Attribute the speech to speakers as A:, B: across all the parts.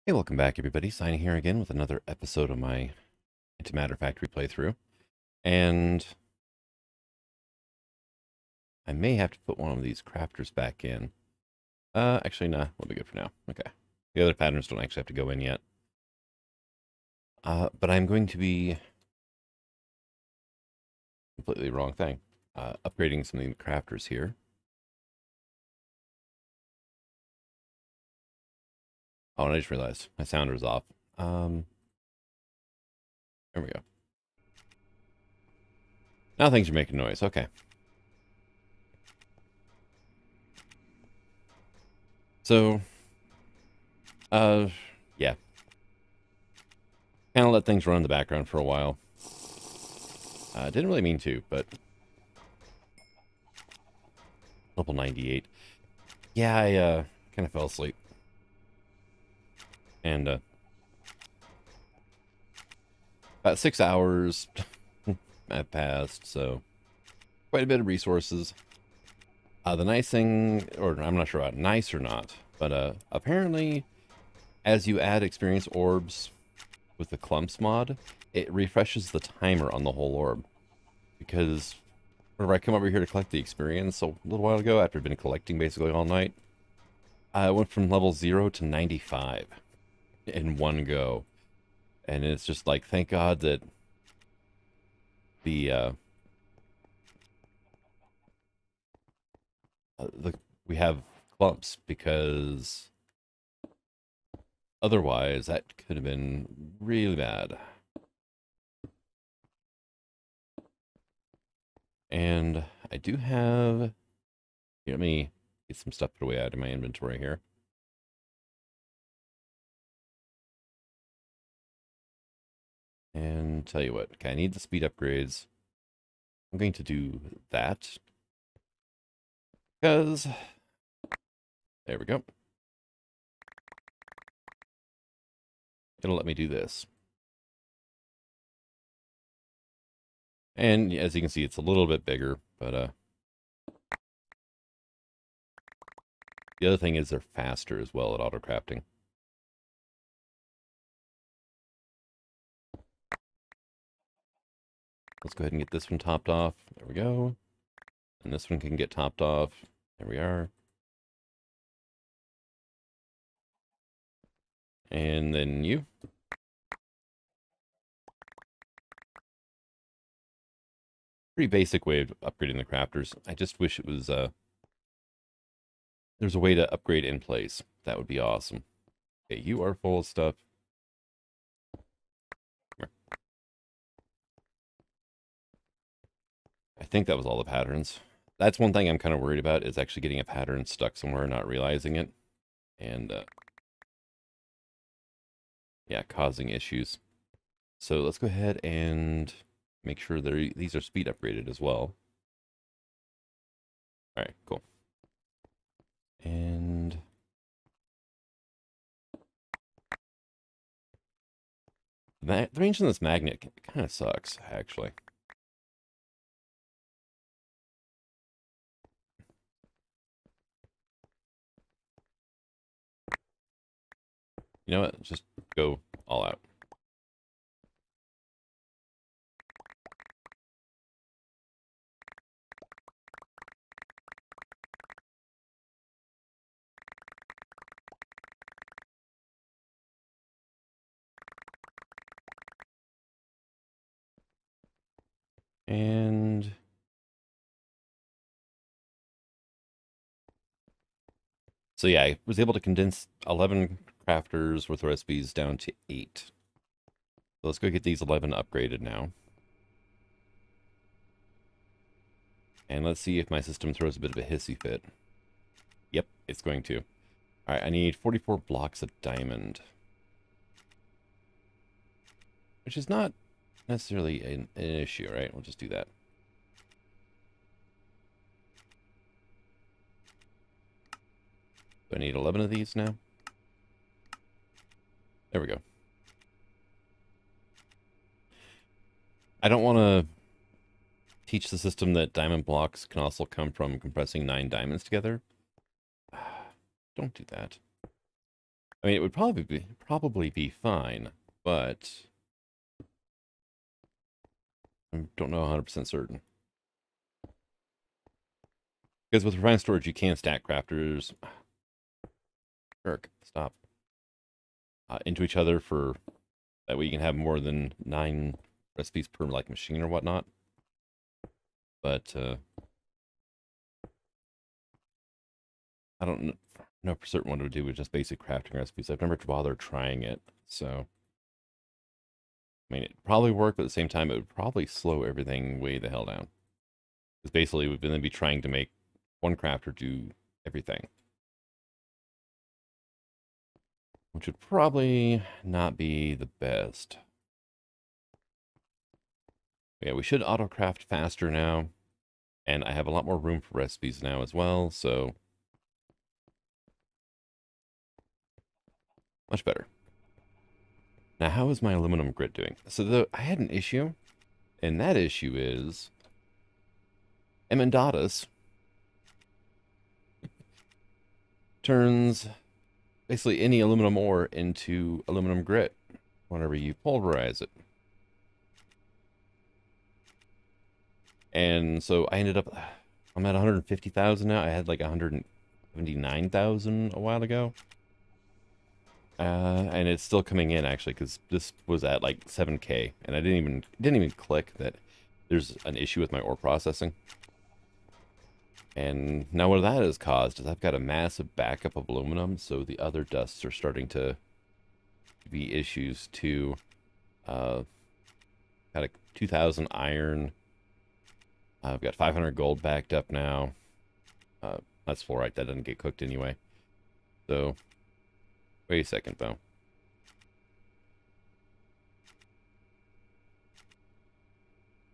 A: Hey, welcome back, everybody. Signing here again with another episode of my Antimatter Factory playthrough. And I may have to put one of these crafters back in. Actually, nah, we'll be good for now. Okay. The other patterns don't actually have to go in yet. But I'm going to be completely wrong thing. Upgrading some of the crafters here. Oh, and I just realized my sounder is off. There we go. Now things are making noise. Okay. So, yeah. Kind of let things run in the background for a while. Didn't really mean to, but level 98. Yeah, I kind of fell asleep. And about 6 hours have passed, so quite a bit of resources. The nice thing, or I'm not sure about nice or not, but apparently as you add experience orbs with the clumps mod, it refreshes the timer on the whole orb. Because whenever I come over here to collect the experience a little while ago, after I've been collecting basically all night, I went from level 0 to 95 in one go. And it's just like, thank God that the we have clumps, because otherwise that could have been really bad. And I do have, here, let me get some stuff put away out of my inventory here. And tell you what, okay, I need the speed upgrades. I'm going to do that, because there we go. It'll let me do this. And as you can see, it's a little bit bigger, but the other thing is they're faster as well at auto crafting. Let's go ahead and get this one topped off. There we go. And this one can get topped off. There we are. And then you. Pretty basic way of upgrading the crafters. I just wish it was there's a way to upgrade in place. That would be awesome. Okay, you are full of stuff. I think that was all the patterns. That's one thing I'm kind of worried about, is actually getting a pattern stuck somewhere and not realizing it. And yeah, causing issues. So let's go ahead and make sure these are speed upgraded as well. All right, cool. And the range on this magnet kind of sucks, actually. You know what? Just go all out. And so yeah, I was able to condense 11 crafters with recipes down to 8. So let's go get these 11 upgraded now. And let's see if my system throws a bit of a hissy fit. Yep, it's going to. All right, I need 44 blocks of diamond, which is not necessarily an issue, right? We'll just do that. Do I need 11 of these now? There we go. I don't want to teach the system that diamond blocks can also come from compressing 9 diamonds together. Don't do that. I mean, it would probably be fine, but I don't know 100% certain. Because with refined storage, you can stack crafters. Kirk, stop. Into each other for that way you can have more than 9 recipes per like machine or whatnot. But I don't know for certain what it would do with just basic crafting recipes. I've never bothered trying it, so I mean, it'd probably work, but at the same time, it would probably slow everything way the hell down. Because basically, we'd then be trying to make one crafter do everything, which would probably not be the best. Yeah, we should auto-craft faster now, and I have a lot more room for recipes now as well, so much better. Now, how is my aluminum grit doing? So I had an issue, and that issue is Emendatus turns basically any aluminum ore into aluminum grit whenever you pulverize it. And so I ended up, I'm at 150,000 now. I had like 179,000 a while ago. And it's still coming in actually, because this was at like 7K, and I didn't even click that there's an issue with my ore processing. And now what that has caused is I've got a massive backup of aluminum, so the other dusts are starting to be issues too. Got a 2,000 iron. I've got 500 gold backed up now. That's fluorite. That doesn't get cooked anyway. So, wait a second, though.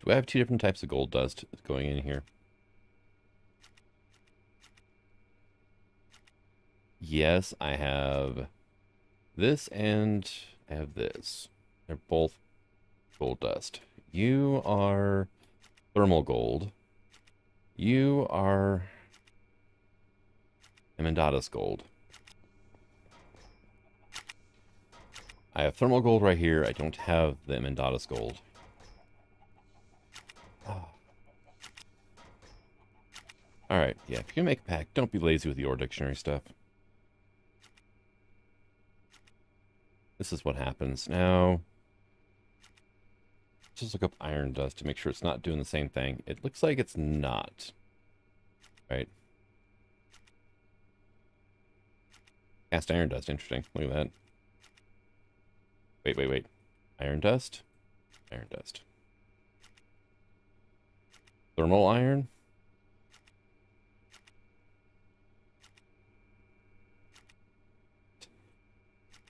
A: Do I have 2 different types of gold dust going in here? Yes, I have this and I have this. They're both gold dust. You are thermal gold. You are Emendatus gold. I have thermal gold right here. I don't have the Emendatus gold. Oh. Alright, yeah, if you're gonna make a pack, don't be lazy with the ore dictionary stuff. This is what happens. Now, just look up iron dust to make sure it's not doing the same thing. It looks like it's not. Right? Cast iron dust. Interesting. Look at that. Wait. Iron dust? Iron dust. Thermal iron?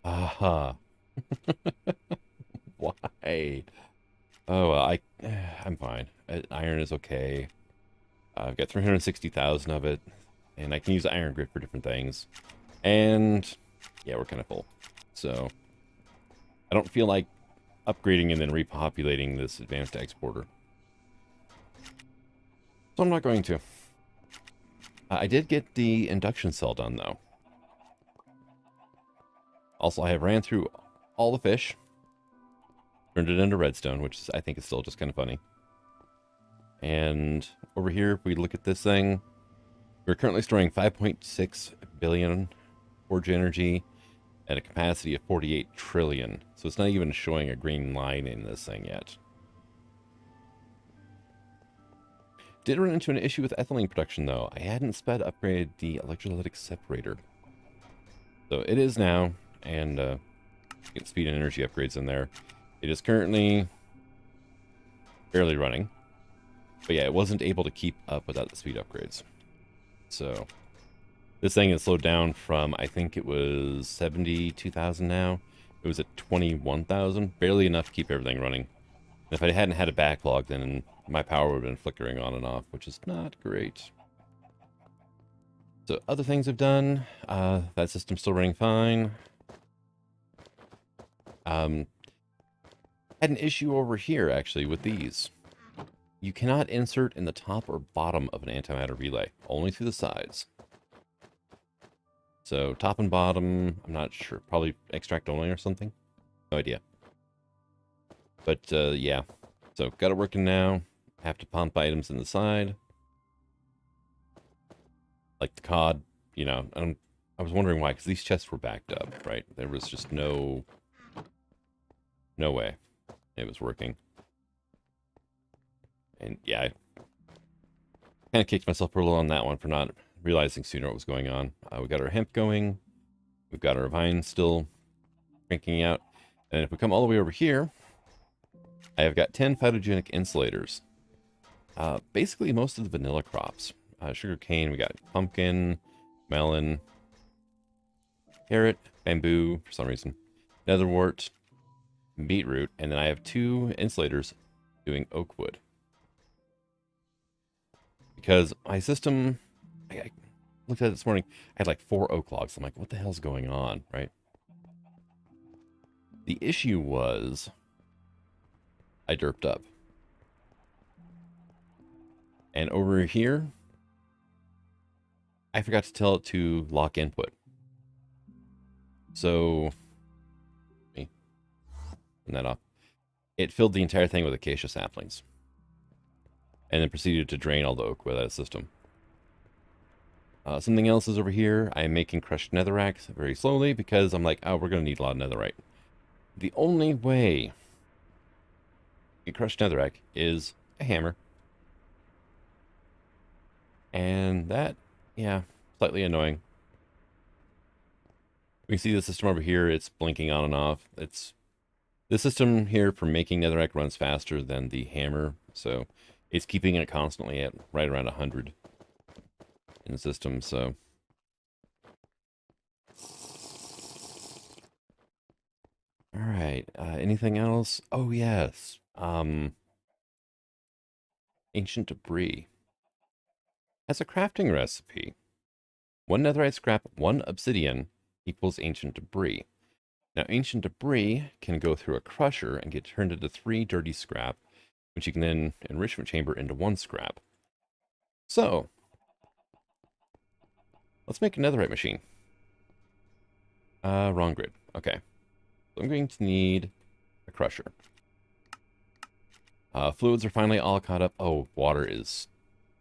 A: Aha. Why? Oh, well, I'm fine. Iron is okay. I've got 360,000 of it, and I can use iron grit for different things. And yeah, we're kind of full. So I don't feel like upgrading and then repopulating this advanced exporter. So I'm not going to. I did get the induction cell done, though. Also, I have ran through all the fish, turned it into redstone, which I think is still just kind of funny. And over here, if we look at this thing, we're currently storing 5.6 billion forge energy at a capacity of 48 trillion. So it's not even showing a green line in this thing yet. Did run into an issue with ethylene production, though. I hadn't sped upgraded the electrolytic separator. So it is now, and get speed and energy upgrades in there. It is currently barely running. But yeah, it wasn't able to keep up without the speed upgrades. So this thing has slowed down from, I think it was 72,000 now. It was at 21,000, barely enough to keep everything running. And if I hadn't had a backlog, then my power would have been flickering on and off, which is not great. So other things I've done, that system's still running fine. Had an issue over here, actually, with these. You cannot insert in the top or bottom of an antimatter relay, only through the sides. So top and bottom, I'm not sure. Probably extract only or something. No idea. But yeah, so got it working now. Have to pump items in the side. Like the cod, you know, I was wondering why, because these chests were backed up, right? There was just no way it was working. And yeah, I kind of kicked myself a little on that one for not realizing sooner what was going on. We got our hemp going. We've got our vines still cranking out. And if we come all the way over here, I have got 10 phytogenic insulators. Basically most of the vanilla crops. Sugar cane, we got pumpkin, melon, carrot, bamboo, for some reason, netherwort, beetroot, and then I have 2 insulators doing oak wood. Because my system, I looked at it this morning, I had like 4 oak logs. I'm like, what the hell's going on, right? The issue was I derped up. And over here, I forgot to tell it to lock input. So, me turn that off. It filled the entire thing with acacia saplings. And then proceeded to drain all the oak with that system. Something else is over here. I'm making crushed netherrack very slowly because I'm like, oh, we're going to need a lot of netherite. The only way you crush netherrack is a hammer. And that, yeah, slightly annoying. We can see the system over here. It's blinking on and off. The system here for making netherrack runs faster than the hammer. So it's keeping it constantly at right around 100 in the system. So all right. Anything else? Oh, yes. Ancient debris. Has a crafting recipe. 1 netherite scrap, 1 obsidian equals ancient debris. Now, ancient debris can go through a crusher and get turned into 3 dirty scrap, which you can then enrichment chamber into 1 scrap. So, let's make a netherite machine. Wrong grid. Okay. So I'm going to need a crusher. Fluids are finally all caught up. Oh, water is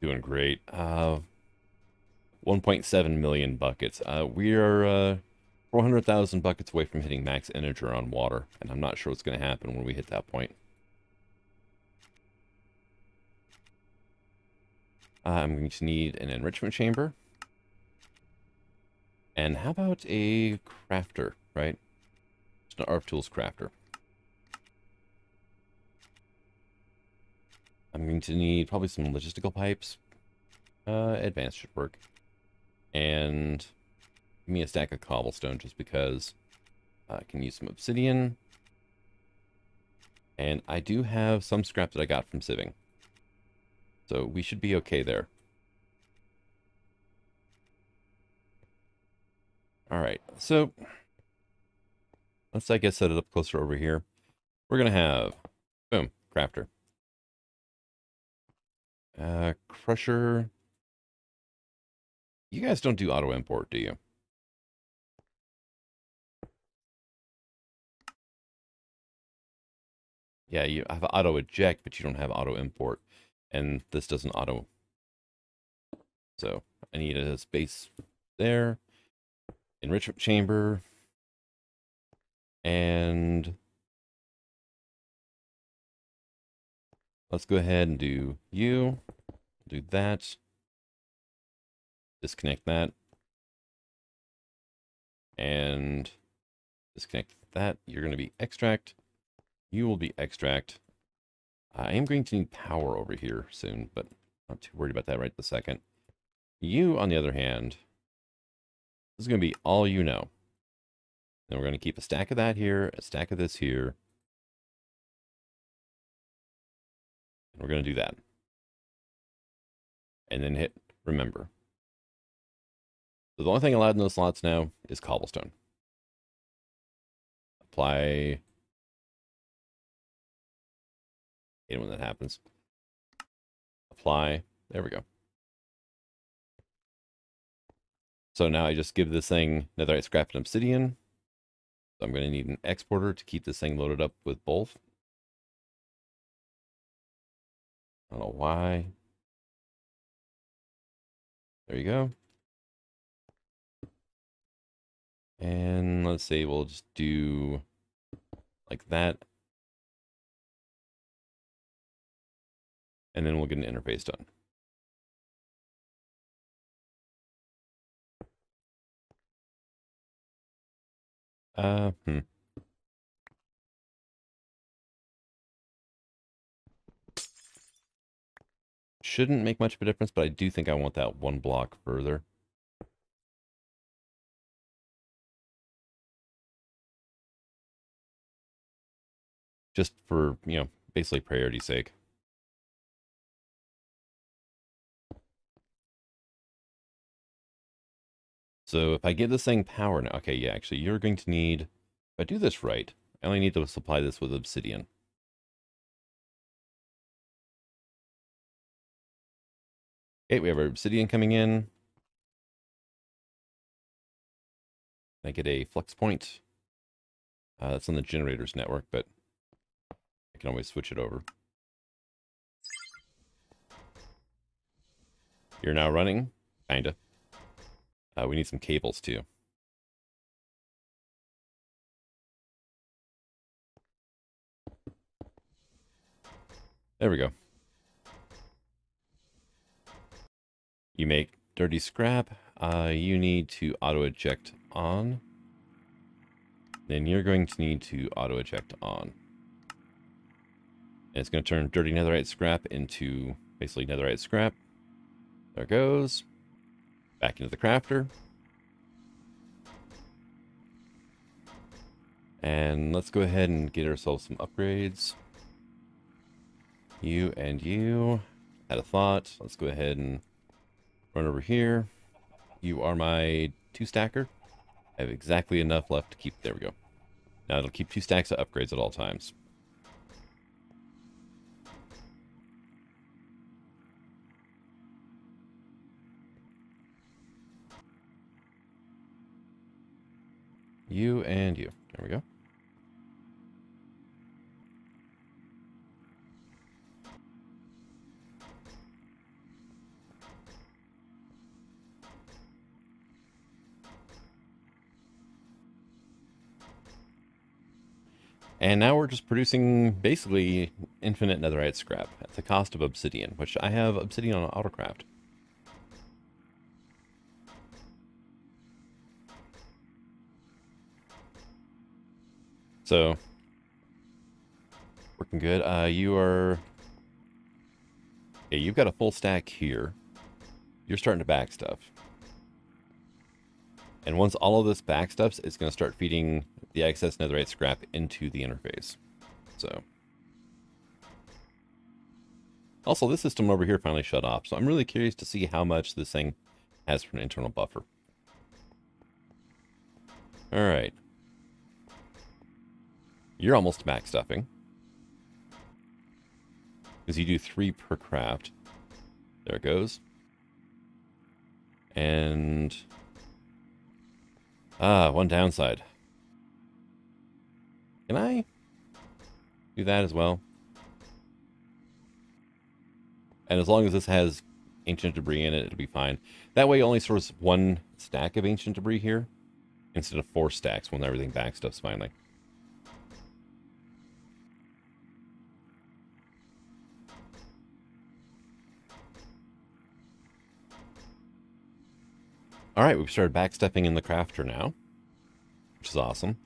A: doing great. 1.7 million buckets. We are 400,000 buckets away from hitting max integer on water, and I'm not sure what's going to happen when we hit that point. I'm going to need an enrichment chamber. And how about a crafter, right? Just an ARP Tools crafter. I'm going to need probably some logistical pipes. Advanced should work. And give me a stack of cobblestone just because I can use some obsidian. And I do have some scrap that I got from sieving. So we should be okay there. All right, so let's, I guess, set it up closer over here. We're going to have, boom, crafter. Crusher. You guys don't do auto import, do you? Yeah, you have auto eject, but you don't have auto import. And this doesn't auto. So I need a space there. Enrichment chamber. And let's go ahead and do you. Do that. Disconnect that. And disconnect that. You're going to be extract. You will be extract. I am going to need power over here soon, but not too worried about that right this second. You, on the other hand, this is going to be all you know. Then we're going to keep a stack of that here, a stack of this here. And we're going to do that. And then hit remember. So the only thing allowed in those slots now is cobblestone. Apply. Hate when that happens. Apply. There we go. So now I just give this thing netherite scrap and obsidian. So I'm going to need an exporter to keep this thing loaded up with both. I don't know why. There you go. And let's say we'll just do like that. And then we'll get an interface done. Shouldn't make much of a difference, but I do think I want that one block further. Just for, basically priority's sake. So if I give this thing power now, okay, yeah, actually you're going to need, if I do this right, I only need to supply this with obsidian. Okay, we have our obsidian coming in. I get a flux point. That's on the generators network, but I can always switch it over. You're now running, kinda. We need some cables too. There we go. You make dirty scrap. You need to auto eject on. Then you're going to need to auto eject on. And it's going to turn dirty netherite scrap into basically netherite scrap. There it goes. Back into the crafter. And let's go ahead and get ourselves some upgrades. You and you. Had a thought. Let's go ahead and run over here. You are my 2-stacker. I have exactly enough left to keep. There we go. Now it'll keep 2 stacks of upgrades at all times. You and you. There we go. And now we're just producing basically infinite netherite scrap at the cost of obsidian, which I have obsidian on autocraft. So, working good. You are... Okay, you've got a full stack here. You're starting to back stuff. And once all of this back stuffs, it's going to start feeding the excess netherite scrap into the interface. So... Also, this system over here finally shut off, so I'm really curious to see how much this thing has for an internal buffer. Alright. You're almost back stuffing. Because you do 3 per craft. There it goes. And... one downside. Can I do that as well? And as long as this has ancient debris in it, it'll be fine. That way it only stores 1 stack of ancient debris here, instead of 4 stacks when everything back stuffs finally. Alright, we've started backstepping in the crafter now, which is awesome.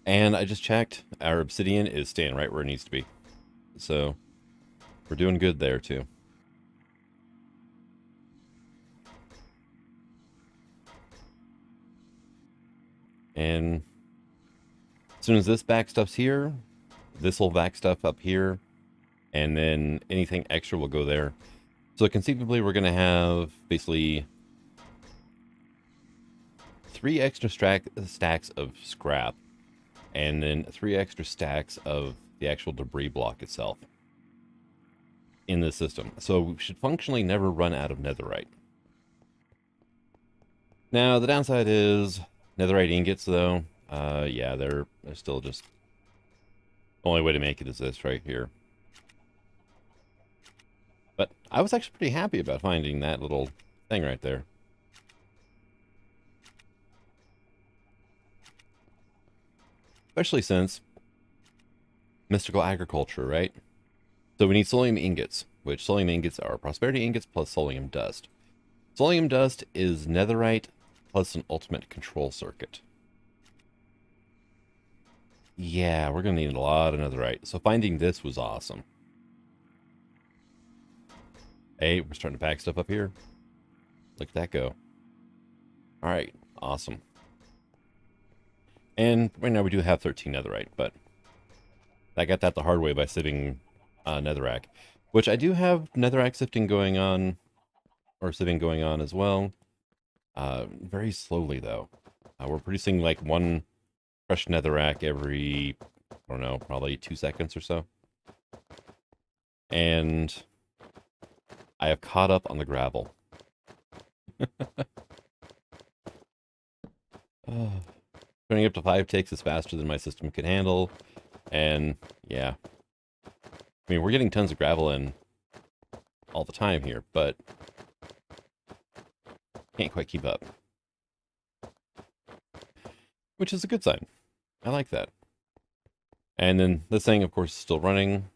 A: And I just checked, our obsidian is staying right where it needs to be. So, we're doing good there too. And as soon as this back stuff's here, this will back stuff up here, and then anything extra will go there. So conceivably, we're going to have basically 3 extra stacks of scrap, and then 3 extra stacks of the actual debris block itself in the system. So we should functionally never run out of netherite. Now, the downside is netherite ingots, though. Yeah, they're still just... The only way to make it is this right here. But I was actually pretty happy about finding that little thing right there. Especially since mystical agriculture, right? So we need solium ingots, which solium ingots are prosperity ingots plus solium dust. Solium dust is netherite plus an ultimate control circuit. Yeah, we're going to need a lot of netherite. So finding this was awesome. Hey, we're starting to pack stuff up here. Look at that go. All right, awesome. And right now we do have 13 netherite, but I got that the hard way by sifting netherrack, which I do have netherrack sifting going on, or sieving going on as well. Very slowly, though. We're producing like one fresh netherrack every, I don't know, probably 2 seconds or so. And I have caught up on the gravel. Turning up to 5 ticks is faster than my system can handle. And yeah, I mean, we're getting tons of gravel in all the time here, but can't quite keep up. Which is a good sign. I like that. And then this thing, of course, is still running.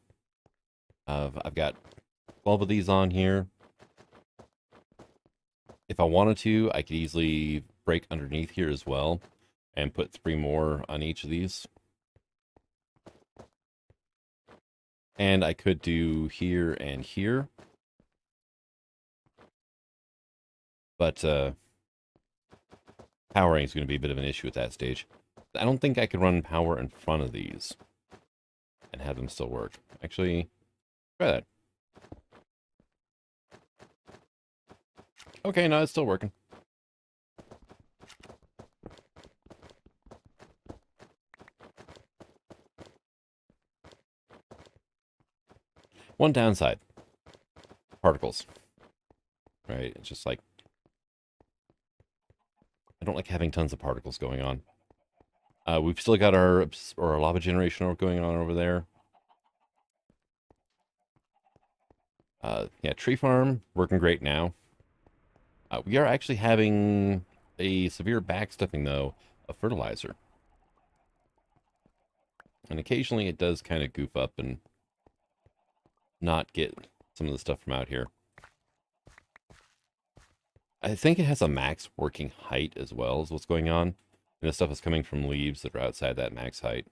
A: I've got 12 of these on here. If I wanted to, I could easily break underneath here as well and put 3 more on each of these. And I could do here and here. But powering is going to be a bit of an issue at that stage. I don't think I could run power in front of these and have them still work. Actually, try that. Okay, no, it's still working. One downside. Particles. Right? It's just like... I don't like having tons of particles going on. We've still got our lava generation going on over there. Yeah, tree farm, working great now. We are actually having a severe backstuffing, though, of fertilizer. And occasionally it does kind of goof up and not get some of the stuff from out here. I think it has a max working height as well is what's going on. And this stuff is coming from leaves that are outside that max height.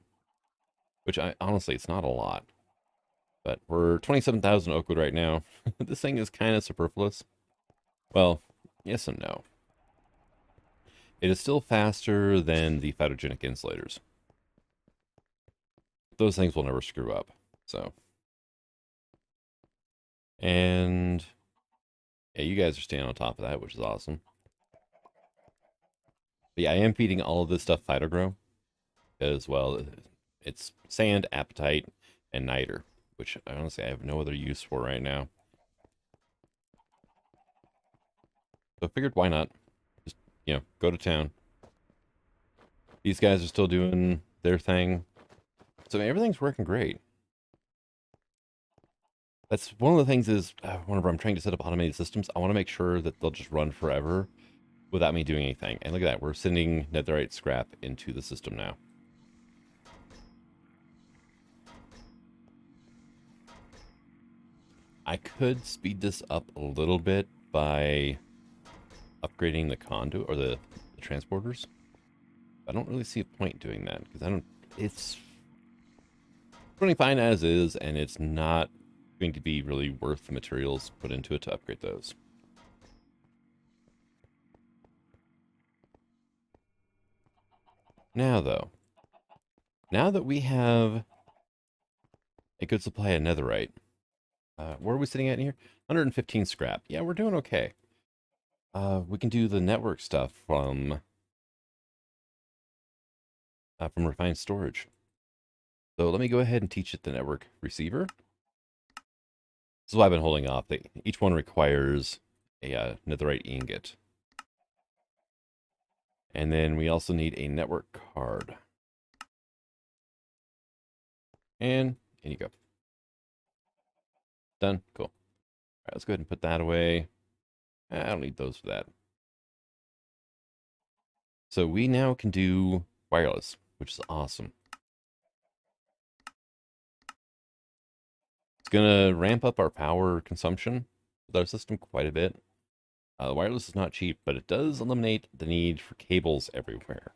A: Which, honestly, it's not a lot. But we're 27,000 oak wood right now. This thing is kind of superfluous. Well, yes and no. It is still faster than the photogenic insulators. Those things will never screw up. So. And yeah, you guys are staying on top of that, which is awesome. But yeah, I am feeding all of this stuff phytogrow as well. It's sand, apatite, and niter, which honestly I have no other use for right now. So I figured why not? Just, you know, go to town. These guys are still doing their thing. So everything's working great. That's one of the things is, whenever I'm trying to set up automated systems, I want to make sure that they'll just run forever without me doing anything. And look at that, we're sending netherite scrap into the system now. I could speed this up a little bit by upgrading the conduit or the transporters. I don't really see a point doing that because it's running fine as is, and it's not going to be really worth the materials put into it to upgrade those. Now, though, now that we have a good supply of netherite, where are we sitting at here? 115 scrap. Yeah, we're doing okay. We can do the network stuff from refined storage. So let me go ahead and teach it the network receiver. This is why I've been holding off. Each one requires a netherite ingot. And then we also need a network card. And in you go. Done. Cool. All right, let's go ahead and put that away. I don't need those for that. So we now can do wireless, which is awesome. It's going to ramp up our power consumption with our system quite a bit. Wireless is not cheap, but it does eliminate the need for cables everywhere.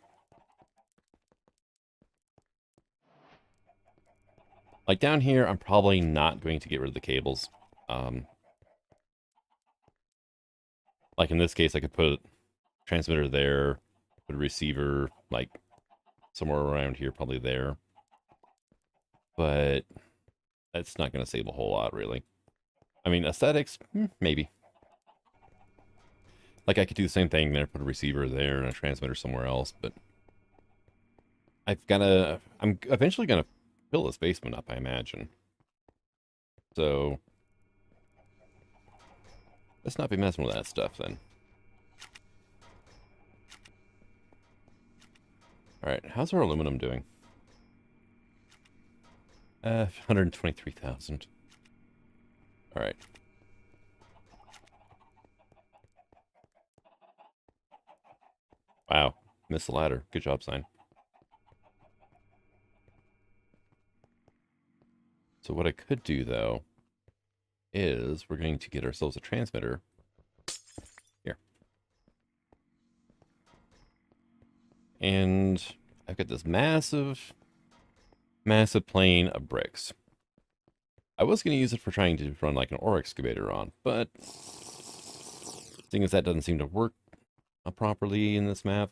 A: Like down here, I'm probably not going to get rid of the cables. Like in this case, I could put a transmitter there, put a receiver like somewhere around here, probably there. But that's not going to save a whole lot, really. I mean, aesthetics, maybe. Like I could do the same thing there, put a receiver there and a transmitter somewhere else, but I'm eventually gonna fill this basement up, I imagine. So let's not be messing with that stuff then. All right, how's our aluminum doing? 123,000. All right. Wow, missed the ladder. Good job, Sign. So what I could do, though, is we're going to get ourselves a transmitter. Here. And I've got this massive plane of bricks. I was going to use it for trying to run like an ore excavator on, but seeing as that doesn't seem to work properly in this map,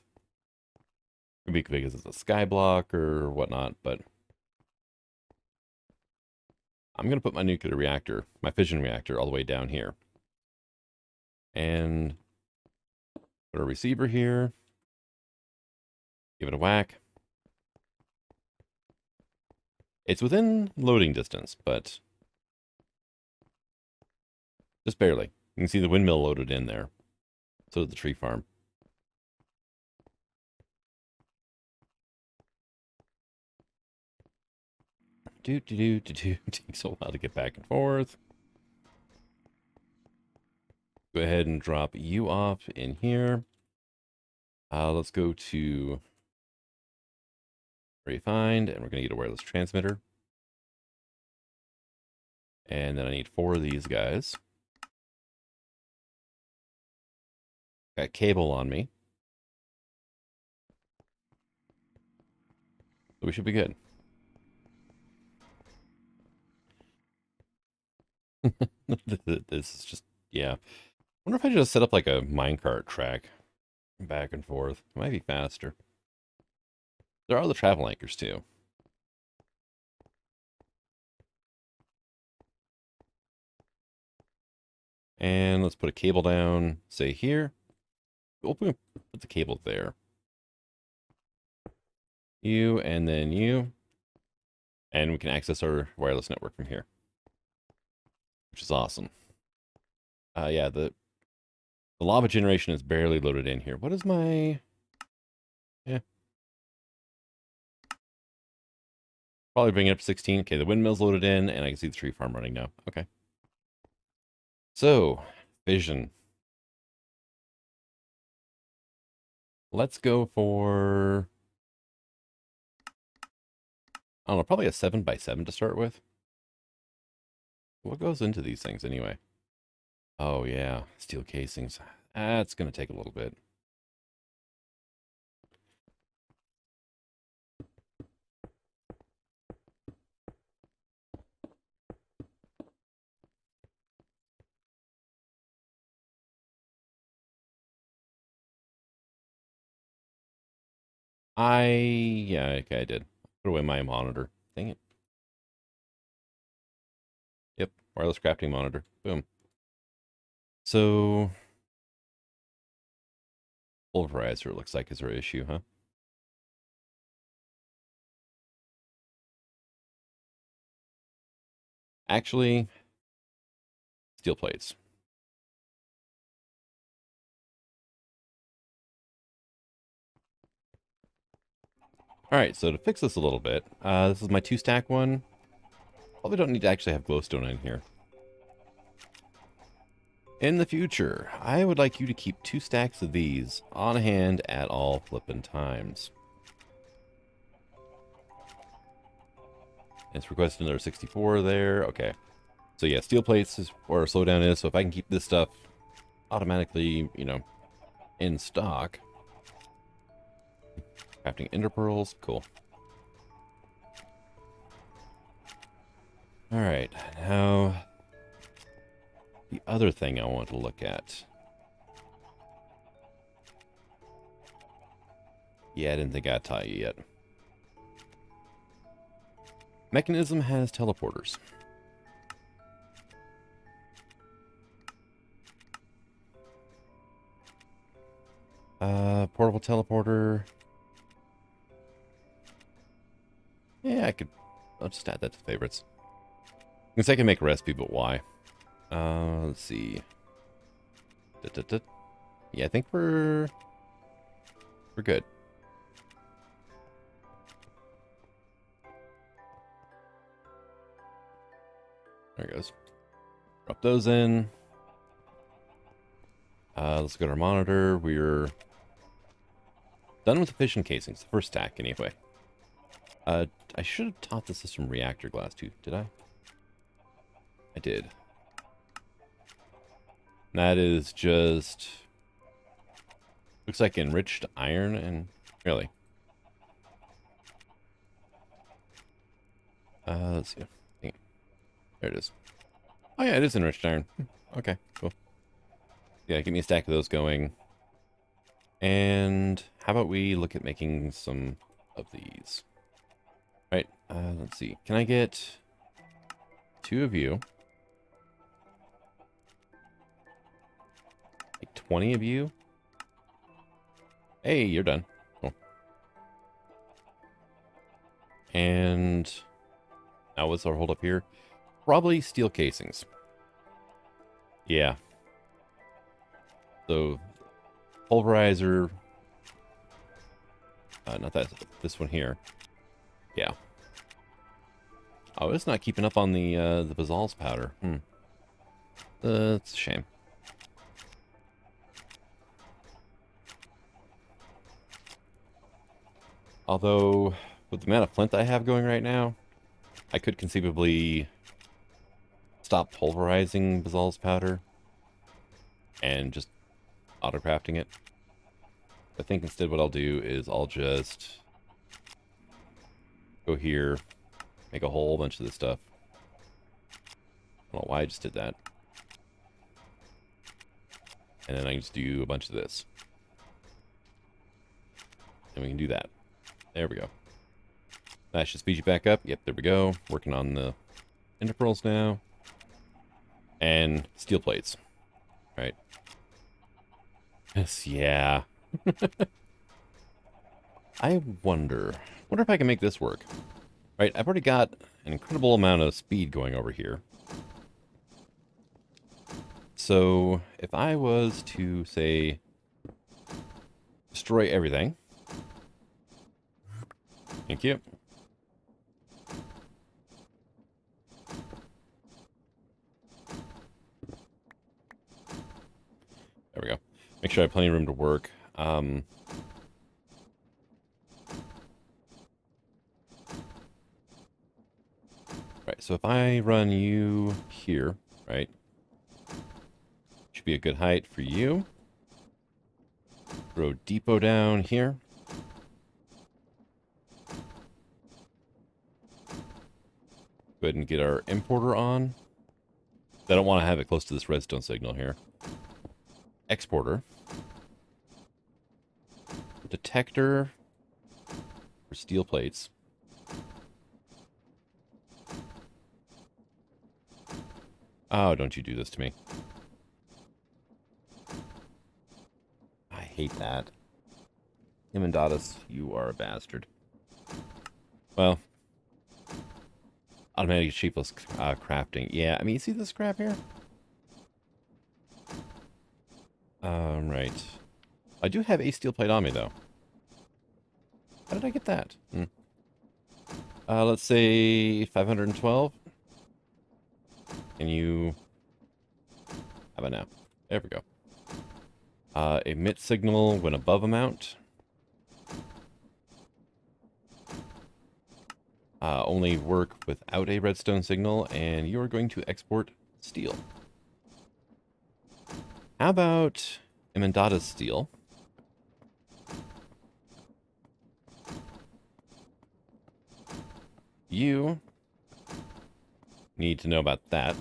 A: could be because it's a skyblock or whatnot, but I'm going to put my nuclear reactor, my fission reactor, all the way down here. And put a receiver here. Give it a whack. It's within loading distance, but just barely. You can see the windmill loaded in there. So did the tree farm. Takes a while to get back and forth. Go ahead and drop you off in here. Let's go to refined, and we're going to get a wireless transmitter. And then I need 4 of these guys. Got cable on me. So we should be good. This is just, yeah. I wonder if I just set up like a minecart track back and forth. It might be faster. There are the travel anchors too. And let's put a cable down, say here. We'll put the cable there. You and then you. And we can access our wireless network from here, which is awesome. Yeah, the lava generation is barely loaded in here. What is my... Yeah. Probably bring it up to 16. Okay, the windmill's loaded in, and I can see the tree farm running now. Okay. So, vision. Let's go for... I don't know, probably a 7x7 to start with. What goes into these things anyway? Oh, yeah, steel casings. That's going to take a little bit. Yeah, okay, I did. Put away my monitor. Dang it. Yep, wireless crafting monitor. Boom. So, pulverizer, it looks like, is our issue, huh? Actually, steel plates. Alright, so to fix this a little bit, this is my 2-stack one. Probably don't need to actually have glowstone in here. In the future, I would like you to keep 2 stacks of these on hand at all flippin' times. It's requested another 64 there. Okay. So yeah, steel plates is where our slowdown is. So if I can keep this stuff automatically, you know, in stock. Crafting ender pearls. Cool. Alright, now the other thing I want to look at. Yeah, I didn't think I'd tell you yet. Mekanism has teleporters. Portable teleporter. Yeah, I'll just add that to favorites. I guess I can make a recipe, but why? Let's see. Yeah, I think we're good. There it goes. Drop those in. Let's go to our monitor. We're done with the fission casings. The first stack, anyway. I should have taught the system reactor glass too. Did I? I did. That is just... looks like enriched iron and... really. Let's see. There it is. Oh yeah, it is enriched iron. Okay, cool. Yeah, give me a stack of those going. And how about we look at making some of these? Right, let's see. Can I get 2 of you? Like 20 of you? Hey, you're done. Cool. And now what's our hold up here? Probably steel casings. Yeah. So, pulverizer. Not that. This one here. Yeah. Oh, it's not keeping up on the Basal's powder. That's a shame. Although, with the amount of flint I have going right now, I could conceivably stop pulverizing Basal's powder and just auto-crafting it. I think instead what I'll do is I'll just go here, make a whole bunch of this stuff. I don't know why I just did that. And then I can just do a bunch of this. And we can do that. There we go. That should speed you back up. Yep, there we go. Working on the ender pearls now. And steel plates. Right. Yes, yeah. I wonder if I can make this work. Right, I've already got an incredible amount of speed going over here. So, if I was to, say, destroy everything. Thank you. There we go. Make sure I have plenty of room to work. Right, so if I run you here, right? Should be a good height for you. Throw depot down here. Go ahead and get our importer on. I don't want to have it close to this redstone signal here. Exporter. Detector for steel plates. Oh, don't you do this to me. I hate that. Emendatus, you are a bastard. Well, automatic shapeless crafting. Yeah, I mean, you see this crap here? Right. I do have a steel plate on me, though. How did I get that? Let's say 512. Can you... How about now? There we go. Emit signal when above amount. Only work without a redstone signal, and you're going to export steel. How about Emendatus steel? You need to know about that.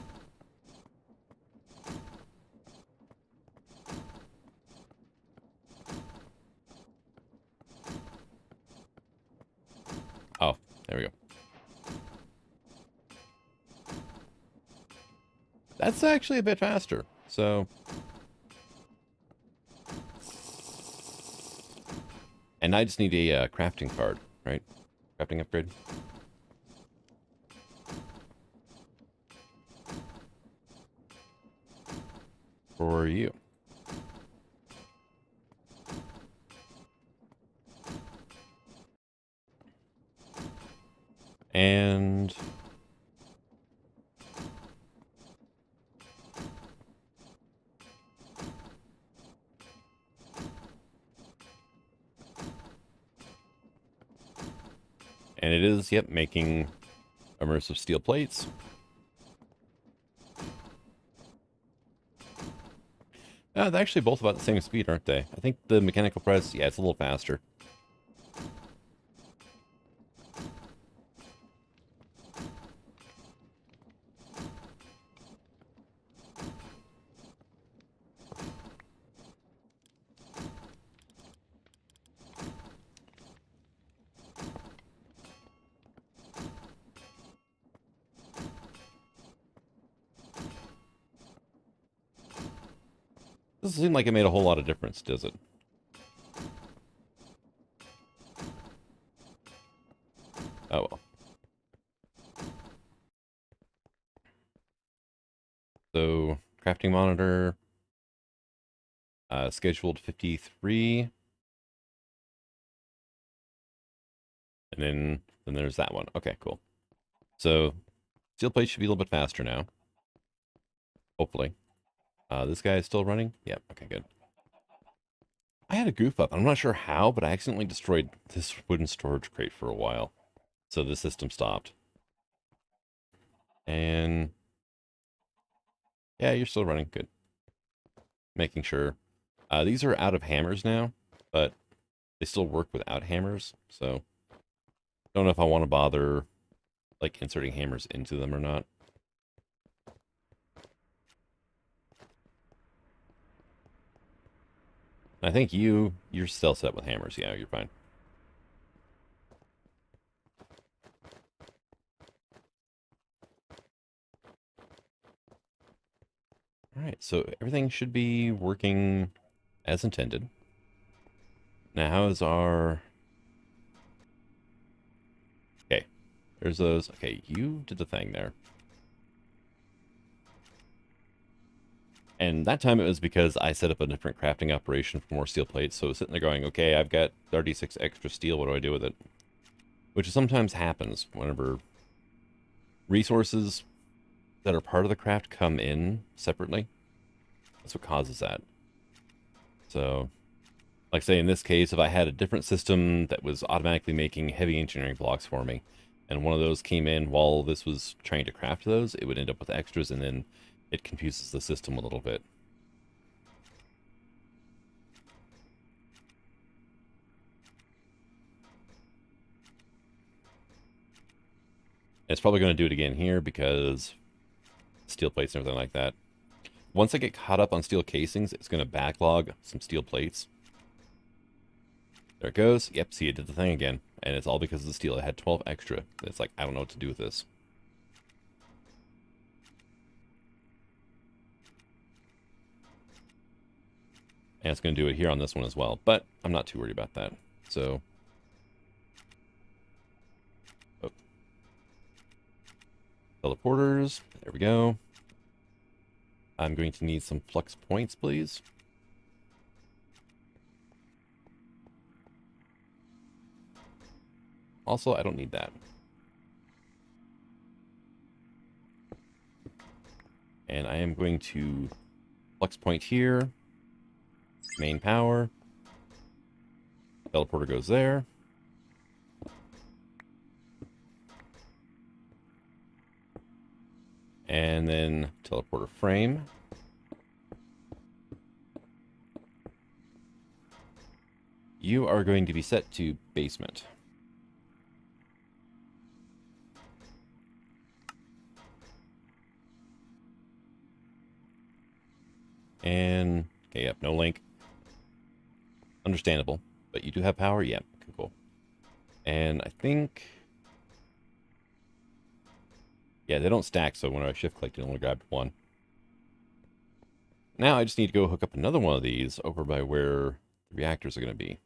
A: Oh, there we go. That's actually a bit faster, so... And I just need a crafting card, right? Crafting upgrade. For you. And... And it is, yep, making immersive steel plates. They're actually both about the same speed, aren't they? I think the mechanical press, yeah, it's a little faster. Doesn't seem like it made a whole lot of difference, does it? Oh well. So, crafting monitor, scheduled 53. And then there's that one. Okay, cool. So, steel plate should be a little bit faster now. Hopefully. This guy is still running? Yep, okay, good. I had a goof up. I'm not sure how, but I accidentally destroyed this wooden storage crate for a while. So the system stopped. And... yeah, you're still running. Good. Making sure. These are out of hammers now, but they still work without hammers, so... don't know if I want to bother, like, inserting hammers into them or not. I think you're still set with hammers. Yeah, you're fine. Alright, so everything should be working as intended. Now, how is our... okay, there's those. Okay, you did the thing there. And that time it was because I set up a different crafting operation for more steel plates, so I was sitting there going, okay, I've got 36 extra steel, what do I do with it? Which sometimes happens whenever resources that are part of the craft come in separately. That's what causes that. So, like say in this case, if I had a different system that was automatically making heavy engineering blocks for me, and one of those came in while this was trying to craft those, it would end up with extras, and then it confuses the system a little bit. It's probably going to do it again here because steel plates and everything like that. Once I get caught up on steel casings, it's going to backlog some steel plates. There it goes. Yep, see, it did the thing again. And it's all because of the steel. It had 12 extra. It's like, I don't know what to do with this. And it's going to do it here on this one as well. But I'm not too worried about that. So... oh. Teleporters. There we go. I'm going to need some flux points, please. Also, I don't need that. And I am going to flux point here. Main power. Teleporter goes there. And then teleporter frame. You are going to be set to basement. And, okay, yep, no link. Understandable. But you do have power? Yep, okay, cool. And I think... yeah, they don't stack, so when I shift-clicked, it only grabbed one. Now I just need to go hook up another one of these over by where the reactors are going to be.